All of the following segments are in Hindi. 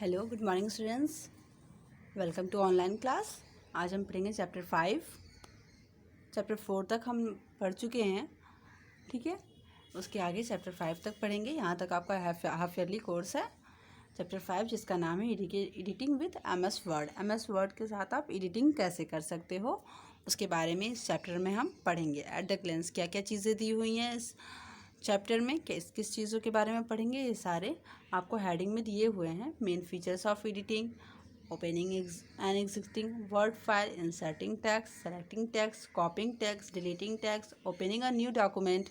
Hello good morning students, welcome to online class. आज हम पढ़ेंगे चैप्टर 5। चैप्टर 4 तक हम पढ़ चुके हैं, ठीक है। उसके आगे चैप्टर 5 तक पढ़ेंगे। यहाँ तक आपका हाफ ईयरली कोर्स है। चैप्टर 5 जिसका नाम है editing with MS word. MS word के साथ आप एडिटिंग कैसे कर सकते हो, उसके बारे में इस चैप्टर में हम पढ़ेंगे। एट द ग्लेंस क्या क्या चीज़ें दी हुई हैं इस चैप्टर में, किस किस चीज़ों के बारे में पढ़ेंगे, ये सारे आपको हेडिंग में दिए हुए हैं। Main features of editing, opening and existing word file, inserting text, selecting text, कॉपिंग text, deleting text, opening a new document,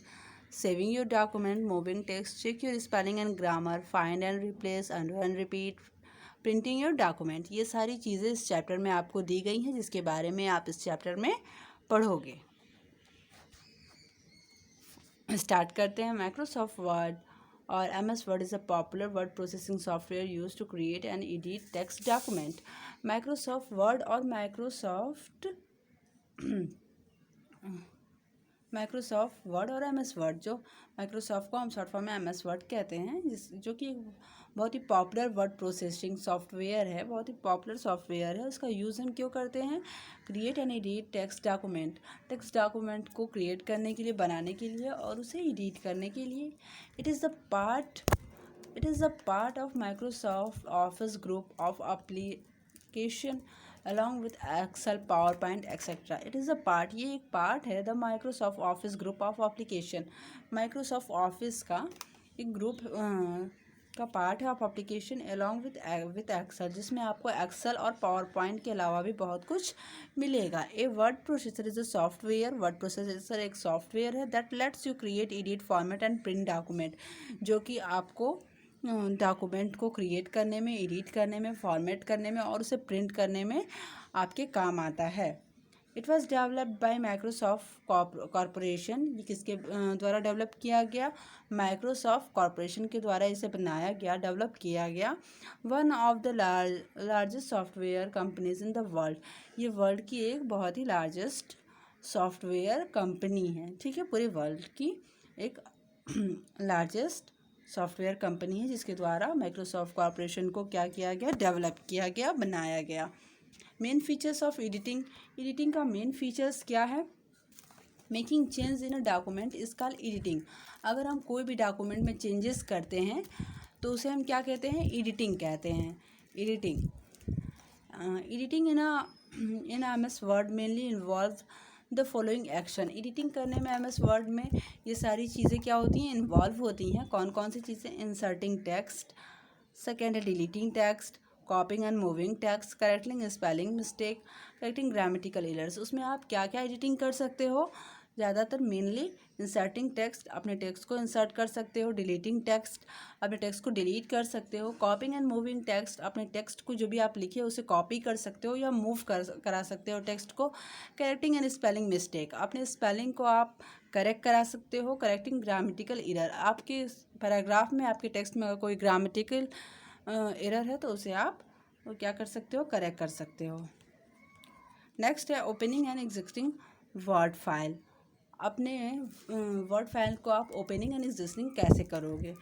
saving your document, moving text, check your spelling and grammar, find and replace, undo and repeat, printing your document। ये सारी चीज़ें इस चैप्टर में आपको दी गई हैं, जिसके बारे में आप इस चैप्टर में पढ़ोगे। स्टार्ट करते हैं। माइक्रोसॉफ्ट वर्ड और MS Word is a popular word processing software use to create and edit text document. Microsoft Word और माइक्रोसॉफ्ट वर्ड और MS वर्ड, जो माइक्रोसॉफ्ट को हम शॉर्ट फॉर्म में MS वर्ड कहते हैं, जो कि बहुत ही पॉपुलर वर्ड प्रोसेसिंग सॉफ्टवेयर है, बहुत ही पॉपुलर सॉफ्टवेयर है। उसका यूज़ हम क्यों करते हैं? Create and edit text document, text document को क्रिएट करने के लिए, बनाने के लिए और उसे एडिट करने के लिए। It is the part of Microsoft office group of application along with Excel, PowerPoint, etc. It is a part, ये एक पार्ट है the Microsoft office group of application. Microsoft office का एक ग्रुप का पार्ट है of application along with Excel, जिसमें आपको एक्सेल और PowerPoint के अलावा भी बहुत कुछ मिलेगा। A word processor is a software, word processor एक सॉफ्टवेयर है that let's you create, edit, format and print document, जो कि आपको डॉक्यूमेंट को क्रिएट करने में, एडिट करने में, फॉर्मेट करने में और उसे प्रिंट करने में आपके काम आता है। It was developed by Microsoft corporation. ये किसके द्वारा डेवलप किया गया? माइक्रोसॉफ्ट कॉरपोरेशन के द्वारा इसे बनाया गया, डेवलप किया गया। One of the largest software companies in the world. ये वर्ल्ड की एक बहुत ही लार्जेस्ट सॉफ्टवेयर कंपनी है, ठीक है। पूरे वर्ल्ड की एक लार्जेस्ट सॉफ्टवेयर कंपनी है, जिसके द्वारा माइक्रोसॉफ्ट कॉरपोरेशन को क्या किया गया? डेवलप किया गया, बनाया गया। Main features of editing, editing का मेन फीचर्स क्या है? Making change in a document is called editing. अगर हम कोई भी डॉक्यूमेंट में चेंजेस करते हैं तो उसे हम क्या कहते हैं? एडिटिंग कहते हैं। Editing in MS word mainly involve the following action. Editing करने में MS वर्ड में ये सारी चीज़ें क्या होती हैं? इन्वॉल्व होती हैं। कौन कौन सी चीज़ें? इंसर्टिंग टेक्स्ट, सेकेंड है deleting text, कॉपिंग and moving text, correcting spelling mistake, correcting grammatical errors. उसमें आप क्या क्या एडिटिंग कर सकते हो? ज़्यादातर मेनली इंसर्टिंग टेक्स्ट, अपने टेक्स्ट को इंसर्ट कर सकते हो। डिलीटिंग टेक्स्ट, अपने टेक्स्ट को डिलीट कर सकते हो। कॉपिंग एंड मूविंग टेक्स्ट, अपने टेक्स्ट को जो भी आप लिखे उसे कॉपी कर सकते हो या मूव करा सकते हो टेक्स्ट को। करेक्टिंग एंड स्पेलिंग मिस्टेक, अपने स्पेलिंग को आप करेक्ट करा सकते हो। करेक्टिंग ग्रामेटिकल एरर, आपके पैराग्राफ में, आपके टेक्स्ट में अगर कोई ग्रामेटिकल एरर है तो उसे आप क्या कर सकते हो? करेक्ट कर सकते हो। नेक्स्ट है opening and existing word file. अपने वर्ड फाइल को आप ओपनिंग एंड एग्जिस्टिंग कैसे करोगे,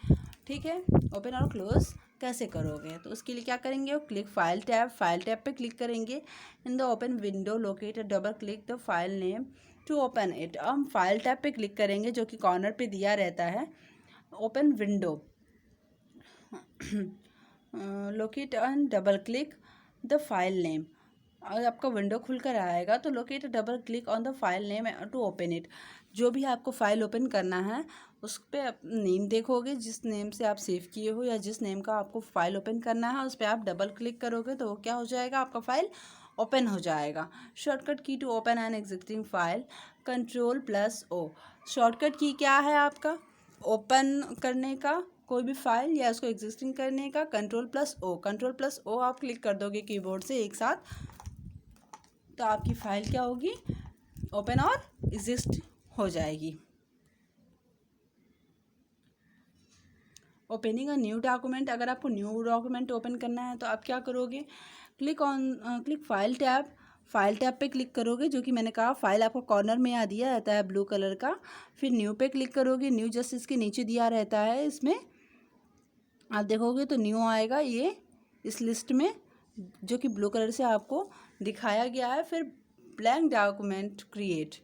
ठीक है? ओपन और क्लोज कैसे करोगे? तो उसके लिए क्या करेंगे? क्लिक फाइल टैब पे क्लिक करेंगे। In the open window locate double click the file name to open it. हम फाइल टैब पे क्लिक करेंगे, जो कि कॉर्नर पे दिया रहता है। Open window locate and double click the file name. और आपका विंडो खुलकर आएगा तो locate double click on the file name to open it. जो भी आपको फाइल ओपन करना है उस पर नेम देखोगे, जिस नेम से आप सेव किए हो या जिस नेम का आपको फाइल ओपन करना है उस पर आप डबल क्लिक करोगे तो वो क्या हो जाएगा? आपका फाइल ओपन हो जाएगा। Shortcut key to open an existing file, Ctrl+O। Shortcut key क्या है आपका? ओपन करने का कोई भी फाइल या उसको एग्जिस्टिंग करने का Ctrl+O। Ctrl+O आप क्लिक कर दोगे कीबोर्ड से एक साथ, तो आपकी फाइल क्या होगी? ओपन और एग्जिस्ट हो जाएगी। ओपनिंग अ न्यू डॉक्यूमेंट, अगर आपको न्यू डॉक्यूमेंट ओपन करना है तो आप क्या करोगे? क्लिक फाइल टैब पे क्लिक करोगे, जो कि मैंने कहा फाइल आपको कॉर्नर में यहाँ दिया रहता है ब्लू कलर का। फिर न्यू पे क्लिक करोगे, न्यू जस्ट इसके नीचे दिया रहता है। इसमें आप देखोगे तो न्यू आएगा, ये इस लिस्ट में जो कि ब्लू कलर से आपको दिखाया गया है। फिर ब्लैंक डॉक्यूमेंट क्रिएट,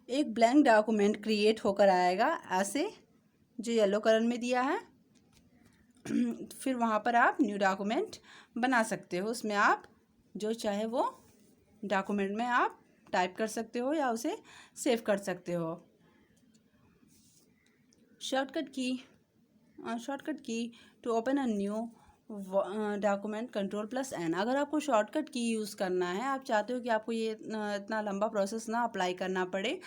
एक ब्लैंक डॉक्यूमेंट क्रिएट होकर आएगा ऐसे, जो येलो कलर में दिया है। फिर वहाँ पर आप न्यू डॉक्यूमेंट बना सकते हो, उसमें आप जो चाहे वो डॉक्यूमेंट में आप टाइप कर सकते हो या उसे सेव कर सकते हो। Shortcut key to open a new document Ctrl+N। अगर आपको शॉर्टकट की यूज़ करना है, आप चाहते हो कि आपको ये इतना लंबा प्रोसेस ना अप्लाई करना पड़े,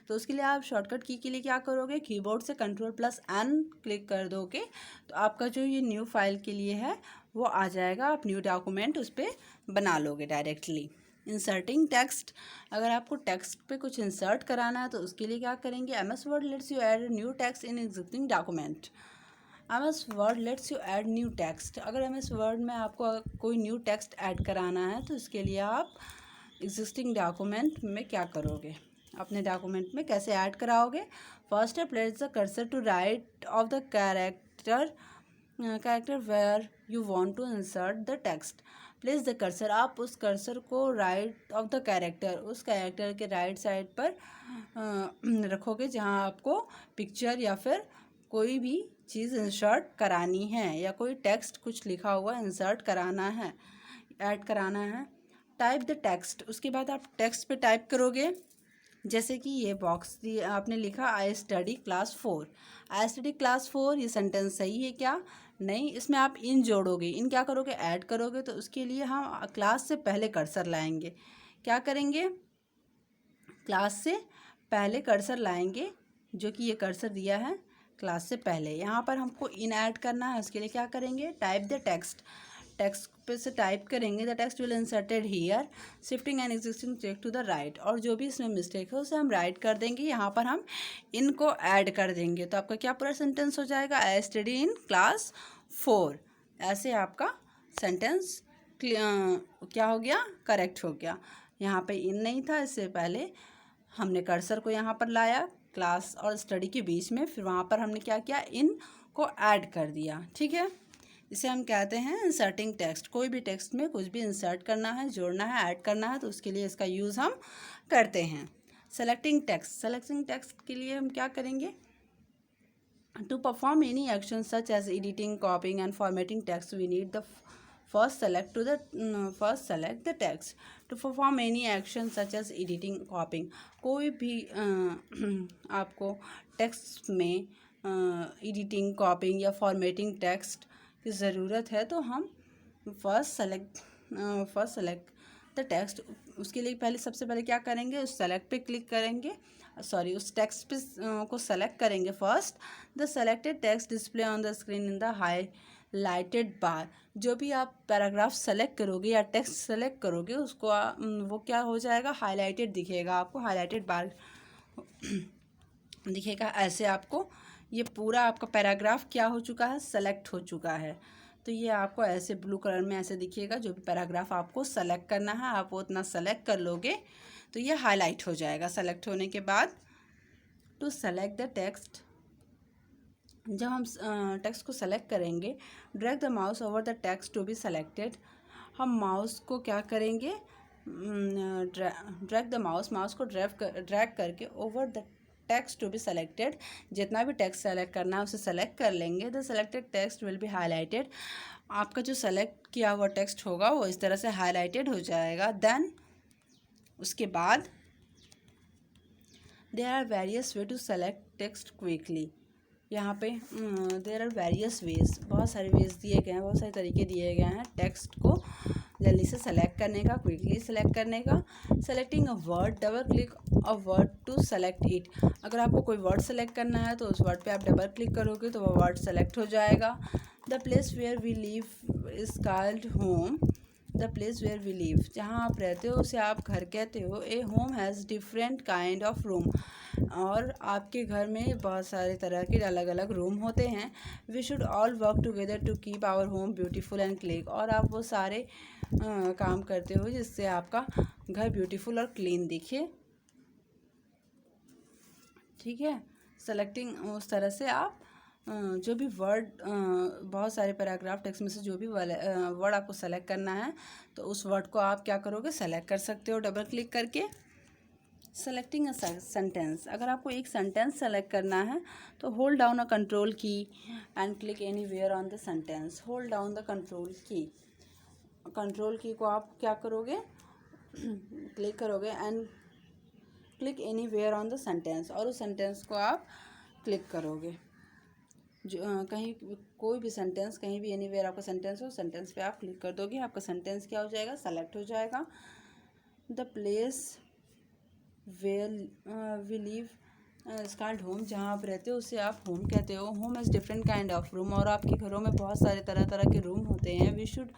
तो उसके लिए आप शॉर्टकट की के लिए क्या करोगे, कीबोर्ड से Ctrl+N क्लिक कर दोगे तो आपका जो ये न्यू फाइल के लिए है वो आ जाएगा। आप न्यू डॉक्यूमेंट उस पर बना लोगे डायरेक्टली। इंसर्टिंग टेक्स्ट, अगर आपको टेक्स्ट पे कुछ इंसर्ट कराना है तो उसके लिए क्या करेंगे, MS word let's you add new text in existing document. MS word let's you add new text, अगर MS वर्ड में आपको कोई न्यू टेक्स्ट ऐड कराना है तो इसके लिए आप एग्जिस्टिंग डॉक्यूमेंट में क्या करोगे, अपने डॉक्यूमेंट में कैसे ऐड कराओगे। फर्स्ट है place the cursor to right of the character where you want to insert the text. Place the cursor, आप उस कर्सर को राइट ऑफ द कैरेक्टर, उस कैरेक्टर के राइट साइड पर रखोगे जहां आपको पिक्चर या फिर कोई भी चीज़ इंसर्ट करानी है या कोई टेक्स्ट कुछ लिखा हुआ इंसर्ट कराना है, ऐड कराना है। टाइप द टेक्स्ट, उसके बाद आप टेक्स्ट पे टाइप करोगे। जैसे कि ये बॉक्स आपने लिखा I study class 4, I study class 4, ये सेंटेंस सही है क्या, नहीं, इसमें आप इन जोड़ोगे, इन क्या करोगे, ऐड करोगे। तो उसके लिए हम क्लास से पहले कर्सर लाएंगे, क्या करेंगे, क्लास से पहले कर्सर लाएंगे, जो कि ये कर्सर दिया है क्लास से पहले। यहाँ पर हमको इन ऐड करना है, उसके लिए क्या करेंगे, टाइप द टेक्स्ट, टेक्स्ट पे से टाइप करेंगे the text will inserted here shifting an existing text to the right, और जो भी इसमें मिस्टेक है उसे हम राइट कर देंगे। यहाँ पर हम इनको ऐड कर देंगे तो आपका क्या पूरा सेंटेंस हो जाएगा, आई स्टडी इन क्लास 4। ऐसे आपका सेंटेंस क्या हो गया, करेक्ट हो गया। यहाँ पे इन नहीं था, इससे पहले हमने कर्सर को यहाँ पर लाया क्लास और स्टडी के बीच में, फिर वहाँ पर हमने क्या किया, इन को ऐड कर दिया। ठीक है, इसे हम कहते हैं इंसर्टिंग टेक्स्ट। कोई भी टेक्स्ट में कुछ भी इंसर्ट करना है, जोड़ना है, ऐड करना है तो उसके लिए इसका यूज़ हम करते हैं। सेलेक्टिंग टेक्स्ट, सेलेक्टिंग टेक्स्ट के लिए हम क्या करेंगे, to perform any action such as editing, copying and formatting text we need the first select the text to perform any action such as editing, copying। कोई भी आपको टेक्स्ट में एडिटिंग, कॉपिंग या फॉर्मेटिंग टेक्स्ट की ज़रूरत है तो हम फर्स्ट सेलेक्ट द टेक्स्ट, उसके लिए पहले सबसे पहले क्या करेंगे, उस सेलेक्ट पे क्लिक करेंगे, सॉरी उस टेक्स्ट पे को सेलेक्ट करेंगे first. The selected text display on the screen in the highlighted bar, जो भी आप पैराग्राफ सेलेक्ट करोगे या टेक्स्ट सेलेक्ट करोगे उसको वो क्या हो जाएगा, हाईलाइटेड दिखेगा आपको, हाईलाइटेड बार दिखेगा। ऐसे आपको ये पूरा आपका पैराग्राफ क्या हो चुका है, सेलेक्ट हो चुका है। तो ये आपको ऐसे ब्लू कलर में ऐसे दिखेगा, जो भी पैराग्राफ आपको सेलेक्ट करना है आप उतना सेलेक्ट कर लोगे तो ये हाईलाइट हो जाएगा। सेलेक्ट होने के बाद टू सेलेक्ट द टेक्स्ट, जब हम टेक्स्ट को सेलेक्ट करेंगे, drag the mouse over the text to be selected, हम माउस को क्या करेंगे, ड्रैग द माउस को ड्रैग करके over the text to be selected, जितना भी टेक्स्ट सेलेक्ट करना है उसे सेलेक्ट कर लेंगे। The selected text will B highlighted, आपका जो सेलेक्ट किया हुआ टेक्स्ट होगा वो इस तरह से हाईलाइटेड हो जाएगा। देन उसके बाद there are various way to select text quickly, यहाँ पे देयर आर वेरियस वेज, बहुत सारे वेज दिए गए हैं, बहुत सारे तरीके दिए गए हैं टेक्स्ट को जल्दी से सेलेक्ट करने का, क्विकली सेलेक्ट करने का। Selecting a word, double click a word to select it, अगर आपको कोई वर्ड सेलेक्ट करना है तो उस वर्ड पे आप डबल क्लिक करोगे तो वो वर्ड सेलेक्ट हो जाएगा। The place where we live is called home, the place where we live, जहाँ आप रहते हो उसे आप घर कहते हो। A home has different kind of room, और आपके घर में बहुत सारे तरह के अलग अलग रूम होते हैं। We should all work together to keep our home beautiful and clean, और आप वो सारे काम करते हो जिससे आपका घर ब्यूटीफुल और क्लीन दिखे। ठीक है, सेलेक्टिंग उस तरह से आप जो भी वर्ड, बहुत सारे पैराग्राफ टेक्स्ट में से जो भी वर्ड आपको सेलेक्ट करना है तो उस वर्ड को आप क्या करोगे, सेलेक्ट कर सकते हो डबल क्लिक करके। सेलेक्टिंग अ सेंटेंस, अगर आपको एक सेंटेंस सेलेक्ट करना है तो होल्ड डाउन अ कंट्रोल की and click anywhere on the sentence. Hold down the control की, कंट्रोल की को आप क्या करोगे, क्लिक करोगे and click anywhere on the sentence, और उस सेंटेंस को आप क्लिक करोगे। जो कहीं कोई भी सेंटेंस, कहीं भी एनीवेयर आपका सेंटेंस हो, सेंटेंस पे आप क्लिक कर दोगे, आपका सेंटेंस क्या हो जाएगा, सेलेक्ट हो जाएगा। The place where we live is called home, जहाँ आप रहते हो उसे आप होम कहते हो। Home is different kind of room, और आपके घरों में बहुत सारे तरह तरह के रूम होते हैं। We should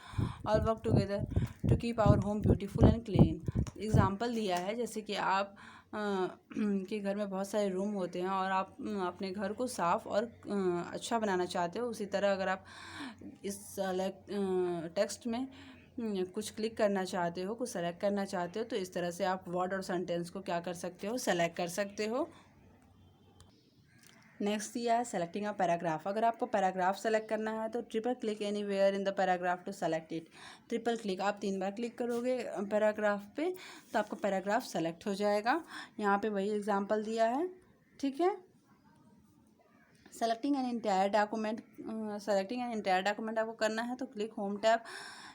all work together to keep our home beautiful and clean. Example दिया है जैसे कि आप के घर में बहुत सारे रूम होते हैं और आप अपने घर को साफ़ और अच्छा बनाना चाहते हो, उसी तरह अगर आप इस टेक्स्ट में कुछ क्लिक करना चाहते हो, कुछ सेलेक्ट करना चाहते हो, तो इस तरह से आप वर्ड और सेंटेंस को क्या कर सकते हो, सेलेक्ट कर सकते हो। नेक्स्ट दिया है सेलेक्टिंग अ पैराग्राफ। अगर आपको पैराग्राफ सेलेक्ट करना है तो triple click anywhere in the paragraph to select it. Triple click, आप 3 बार क्लिक करोगे पैराग्राफ पे तो आपका पैराग्राफ सेलेक्ट हो जाएगा। यहाँ पे वही एग्जांपल दिया है, ठीक है। Selecting an entire document, selecting an entire document आपको करना है तो click home tab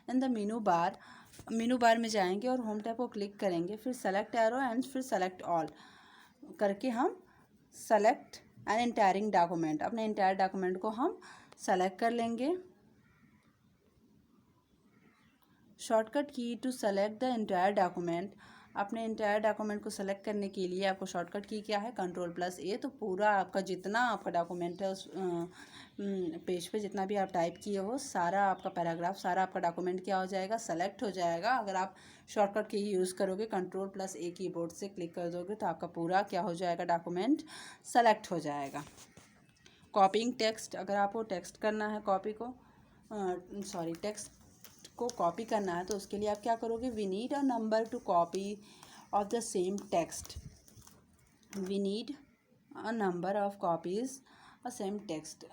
in the menu bar. Menu bar में जाएंगे और होम टैब को क्लिक करेंगे, फिर सेलेक्ट एरो एंड फिर सेलेक्ट ऑल करके हम सेलेक्ट एन इंटायरिंग डॉक्यूमेंट, अपने इंटायर डॉक्यूमेंट को हम सेलेक्ट कर लेंगे। Shortcut key to select the entire document, अपने इंटायर डॉक्यूमेंट को सेलेक्ट करने के लिए आपको शॉर्टकट की क्या है, Ctrl+A। तो पूरा आपका जितना आपका डॉक्यूमेंट है उस पेज पे जितना भी आप टाइप किए हो, सारा आपका पैराग्राफ, सारा आपका डॉक्यूमेंट क्या हो जाएगा, सेलेक्ट हो जाएगा। अगर आप शॉर्टकट की यूज़ करोगे, Ctrl+A कीबोर्ड से क्लिक कर दोगे तो आपका पूरा क्या हो जाएगा, डॉक्यूमेंट सेलेक्ट हो जाएगा। कॉपिंग टेक्स्ट, अगर आपको टेक्स्ट करना है कॉपी को, टेक्स्ट को कॉपी करना है तो उसके लिए आप क्या करोगे, we need a number to copy of the same text. We need a number of copies a same text,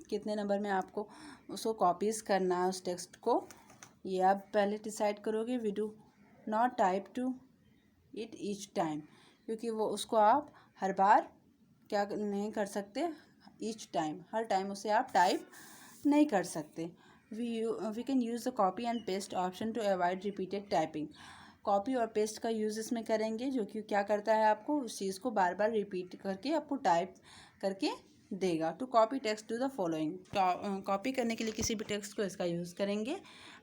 कितने नंबर में आपको उसको कॉपीज़ करना है उस टेक्स्ट को, ये आप पहले डिसाइड करोगे। We do not type to it each time, क्योंकि वो उसको आप हर बार क्या नहीं कर सकते, ईच टाइम, हर टाइम उसे आप टाइप नहीं कर सकते। We can use the copy and paste option to avoid repeated typing. Copy और पेस्ट का यूज़ इसमें करेंगे, जो कि क्या करता है, आपको उस चीज़ को बार बार रिपीट करके आपको टाइप करके देगा। To copy text to the following, copy करने के लिए किसी भी टेक्स्ट को इसका यूज़ करेंगे।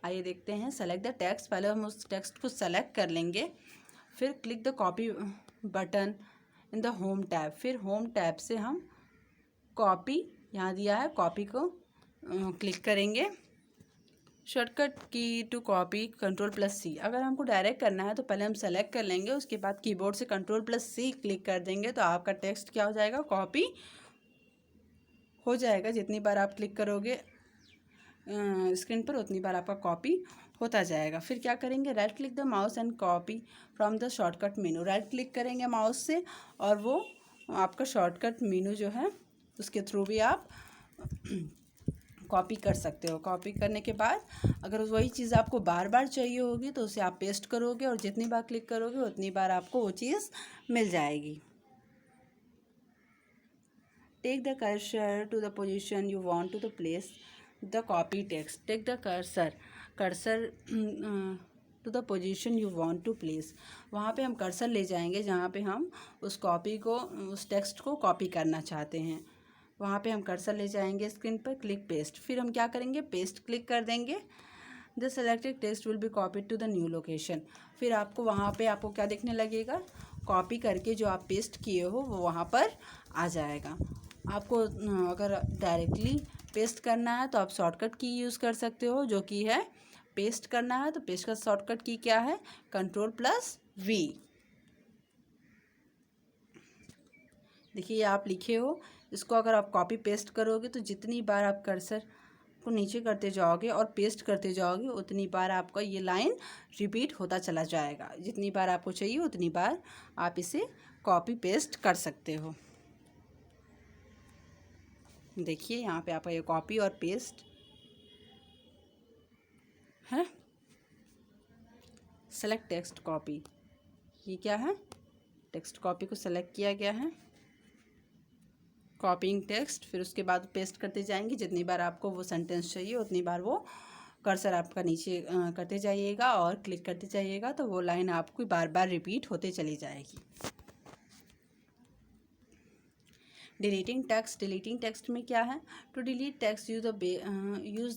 आइए देखते हैं। सेलेक्ट द टेक्स्ट, पहले हम उस टेक्स्ट को सेलेक्ट कर लेंगे, फिर click the copy button in the home tab, फिर होम टैब से हम कॉपी, यहाँ दिया है कॉपी को क्लिक करेंगे। Shortcut key to copy Ctrl+C, अगर हमको डायरेक्ट करना है तो पहले हम सेलेक्ट कर लेंगे, उसके बाद कीबोर्ड से Ctrl+C क्लिक कर देंगे तो आपका टेक्स्ट क्या हो जाएगा, कॉपी हो जाएगा। जितनी बार आप क्लिक करोगे स्क्रीन पर उतनी बार आपका कॉपी होता जाएगा। फिर क्या करेंगे, right click the mouse and copy from the shortcut menu. Right click करेंगे माउस से और वो आपका शॉर्टकट मेनू जो है उसके थ्रू भी आप कॉपी कर सकते हो। कॉपी करने के बाद अगर वही चीज़ आपको बार बार चाहिए होगी तो उसे आप पेस्ट करोगे और जितनी बार क्लिक करोगे उतनी बार आपको वो चीज़ मिल जाएगी। Take the cursor to the position you want to the place the copy text. Take the cursor to the position you want to place, वहाँ पे हम कर्सर ले जाएंगे जहाँ पे हम उस कॉपी को, उस टेक्स्ट को कॉपी करना चाहते हैं, वहाँ पे हम कर्सर ले जाएंगे स्क्रीन पर, क्लिक पेस्ट। फिर हम क्या करेंगे, पेस्ट क्लिक कर देंगे। The selected text will be copied to the new location. फिर आपको वहाँ पे आपको क्या देखने लगेगा, कॉपी करके जो आप पेस्ट किए हो वो वहाँ पर आ जाएगा। आपको अगर डायरेक्टली पेस्ट करना है तो आप शॉर्टकट की यूज़ कर सकते हो, जो कि है पेस्ट करना है तो पेस्ट का शॉर्टकट की क्या है, Ctrl+V। देखिए आप लिखे हो, इसको अगर आप कॉपी पेस्ट करोगे तो जितनी बार आप कर्सर को नीचे करते जाओगे और पेस्ट करते जाओगे उतनी बार आपका ये लाइन रिपीट होता चला जाएगा। जितनी बार आपको चाहिए उतनी बार आप इसे कॉपी पेस्ट कर सकते हो। देखिए यहाँ पे आपका ये कॉपी और पेस्ट है। सेलेक्ट टेक्स्ट कॉपी, ये क्या है, टेक्स्ट कॉपी को सेलेक्ट किया गया है, कॉपिंग टेक्स्ट, फिर उसके बाद पेस्ट करते जाएंगे। जितनी बार आपको वो सेंटेंस चाहिए उतनी बार वो कर्सर आपका नीचे करते जाइएगा और क्लिक करते जाइएगा, तो वो लाइन आपको बार बार रिपीट होते चली जाएगी। डिलीटिंग टेक्स्ट, डिलीटिंग टेक्स्ट में क्या है, to delete text use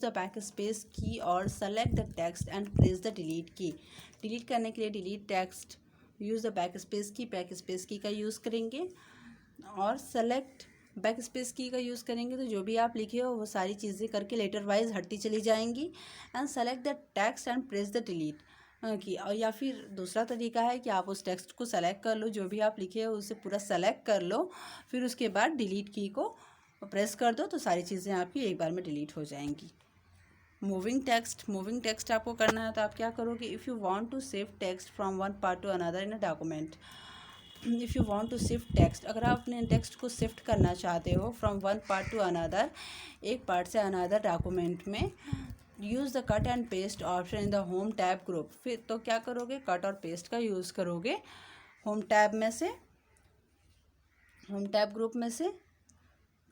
the backspace key और select the text and press the delete key. Delete करने के लिए delete text use the backspace key, backspace key का यूज़ करेंगे और सेलेक्ट बैक स्पेस की का यूज़ करेंगे, तो जो भी आप लिखे हो वो सारी चीज़ें करके लेटर वाइज हटती चली जाएंगी। And select the text and press the delete की। और या फिर दूसरा तरीका है कि आप उस टेक्स्ट को सेलेक्ट कर लो, जो भी आप लिखे हो उसे पूरा सेलेक्ट कर लो, फिर उसके बाद डिलीट की को प्रेस कर दो, तो सारी चीज़ें आपकी एक बार में डिलीट हो जाएंगी। मूविंग टेक्स्ट, मूविंग टेक्स्ट आपको करना है तो आप क्या करोगे, if you want to shift text from one part to another in a document, if you want to shift text, अगर आप अपने टेक्स्ट को शिफ्ट करना चाहते हो from one part to another, एक पार्ट से अनदर डॉक्यूमेंट में, use the cut and paste option in the home tab group. फिर तो क्या करोगे, कट और पेस्ट का यूज़ करोगे होम टैब में से, होम टैब ग्रुप में से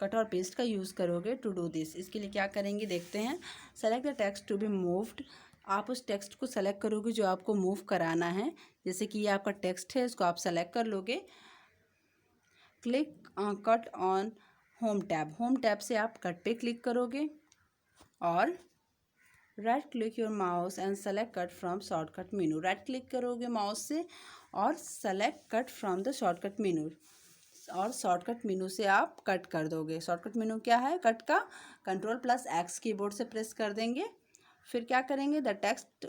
कट और पेस्ट का यूज़ करोगे टू डू दिस। इसके लिए क्या करेंगे देखते हैं। Select the text to be moved, आप उस टेक्स्ट को सेलेक्ट करोगे जो आपको मूव कराना है। जैसे कि ये आपका टेक्स्ट है, इसको आप सेलेक्ट कर लोगे। Click cut on home tab, home tab से आप कट पे क्लिक करोगे और right click your mouse and select cut from shortcut menu. Right click करोगे माउस से और select cut from the shortcut menu, और शॉर्टकट मेनू से आप कट कर दोगे। शॉर्टकट मेनू क्या है कट का, Ctrl+X कीबोर्ड से प्रेस कर देंगे। फिर क्या करेंगे, the text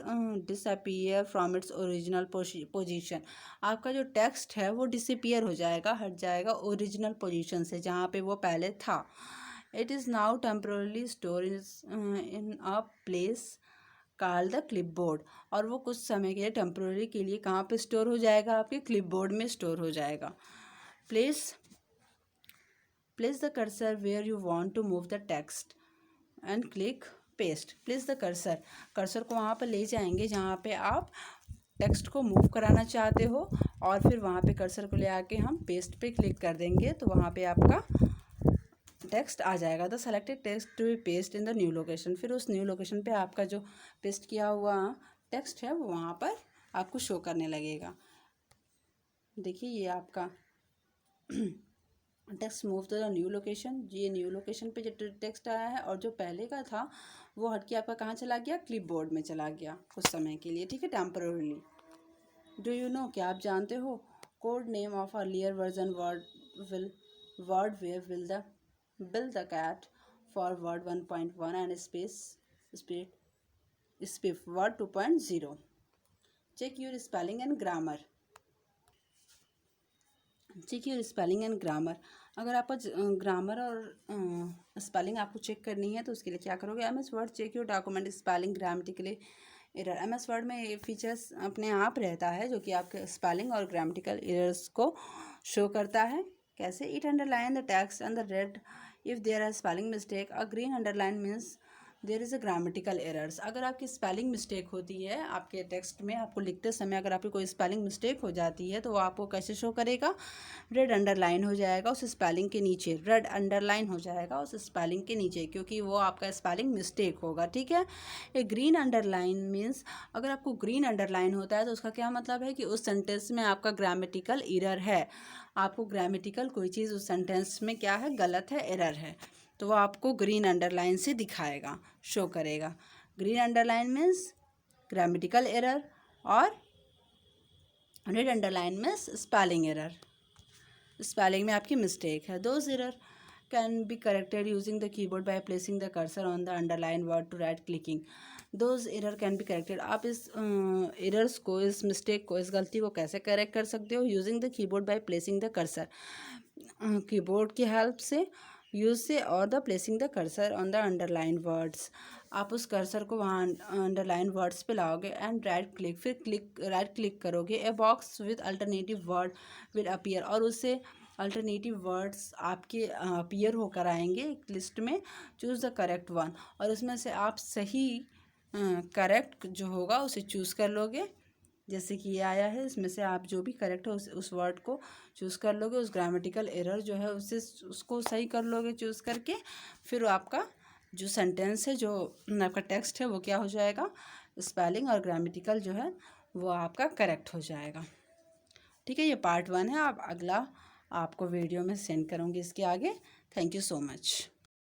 disappear from its original position, आपका जो टेक्स्ट है वो डिसअपीयर हो जाएगा, हट जाएगा ओरिजिनल पोजीशन से जहाँ पे वो पहले था। It is now temporarily store in a place called the clipboard, और वो कुछ समय के लिए टेम्पररी के लिए कहाँ पे स्टोर हो जाएगा, आपके क्लिपबोर्ड में स्टोर हो जाएगा। Place the cursor where you want to move the text and click paste. Place the cursor, cursor को वहाँ पर ले जाएंगे जहाँ पे आप टेक्स्ट को मूव कराना चाहते हो, और फिर वहाँ पे कर्सर को ले आके हम पेस्ट पे क्लिक कर देंगे, तो वहाँ पे आपका टेक्स्ट आ जाएगा। The selected text to be paste in the new location, फिर उस न्यू लोकेशन पे आपका जो पेस्ट किया हुआ टेक्स्ट है वो वहाँ पर आपको शो करने लगेगा। देखिए ये आपका text move to the new location, ये न्यू लोकेशन पे जो टेक्स्ट आया है, और जो पहले का था वो हटके आपका कहाँ चला गया, क्लिपबोर्ड में चला गया कुछ समय के लिए, ठीक है, टेम्पररीली। डू यू नो, क्या आप जानते हो, code name of earlier version Word where will the cat for Word 1.1 and Spiff Word 2.0। Check your spelling and grammar, check your spelling and grammar, अगर आपका ग्रामर और स्पेलिंग आपको चेक करनी है तो उसके लिए क्या करोगे, MS Word check your document spelling grammatically error. MS Word में ये फीचर्स अपने आप रहता है जो कि आपके स्पेलिंग और ग्रामेटिकल एरर्स को शो करता है। कैसे, it underline the text and the red if there are spelling mistake, a green underline means there is a grammatical errors. अगर आपकी स्पेलिंग मिस्टेक होती है आपके टेक्स्ट में, आपको लिखते समय अगर आपकी कोई स्पेलिंग मिस्टेक हो जाती है तो वो आपको कैसे शो करेगा, रेड अंडरलाइन हो जाएगा उस स्पेलिंग के नीचे, रेड अंडरलाइन हो जाएगा उस स्पेलिंग के नीचे, क्योंकि वो आपका स्पेलिंग मिस्टेक होगा, ठीक है। ए ग्रीन अंडरलाइन मीन्स, अगर आपको ग्रीन अंडरलाइन होता है तो उसका क्या मतलब है कि उस सेंटेंस में आपका ग्रामेटिकल एरर है, आपको ग्रामेटिकल कोई चीज़ उस सेंटेंस में क्या है, गलत है, एरर है, तो वो आपको ग्रीन अंडरलाइन से दिखाएगा, शो करेगा। Green underline means grammatical error, और red underline means spelling error, spelling में आपकी मिस्टेक है। Those error can be corrected using the keyboard by placing the cursor on the underline word to right clicking. Those error can be corrected, आप इस एरर्स को, इस मिस्टेक को, इस गलती को कैसे करेक्ट कर सकते हो, using the keyboard by placing the cursor, keyboard की हेल्प से, यूज से, और the placing the cursor on the underline words, आप उस कर्सर को वहाँ अंडरलाइन वर्ड्स पे लाओगे एंड राइट क्लिक, फिर राइट क्लिक करोगे, a box with alternative word will appear, और उससे अल्टरनेटिव वर्ड्स आपके अपीयर होकर आएंगे एक लिस्ट में। चूज़ द करेक्ट वन, और उसमें से आप सही करेक्ट जो होगा उसे चूज़ कर लोगे। जैसे कि ये आया है, इसमें से आप जो भी करेक्ट है उस वर्ड को चूज़ कर लोगे। उस ग्रामेटिकल एरर जो है उसको सही कर लोगे चूज़ करके। फिर आपका जो सेंटेंस है, जो आपका टेक्स्ट है, वो क्या हो जाएगा, स्पेलिंग और ग्रामेटिकल जो है वो आपका करेक्ट हो जाएगा। ठीक है, ये पार्ट 1 है। आप अगला आपको वीडियो में सेंड करूँगी इसके आगे। Thank you so much.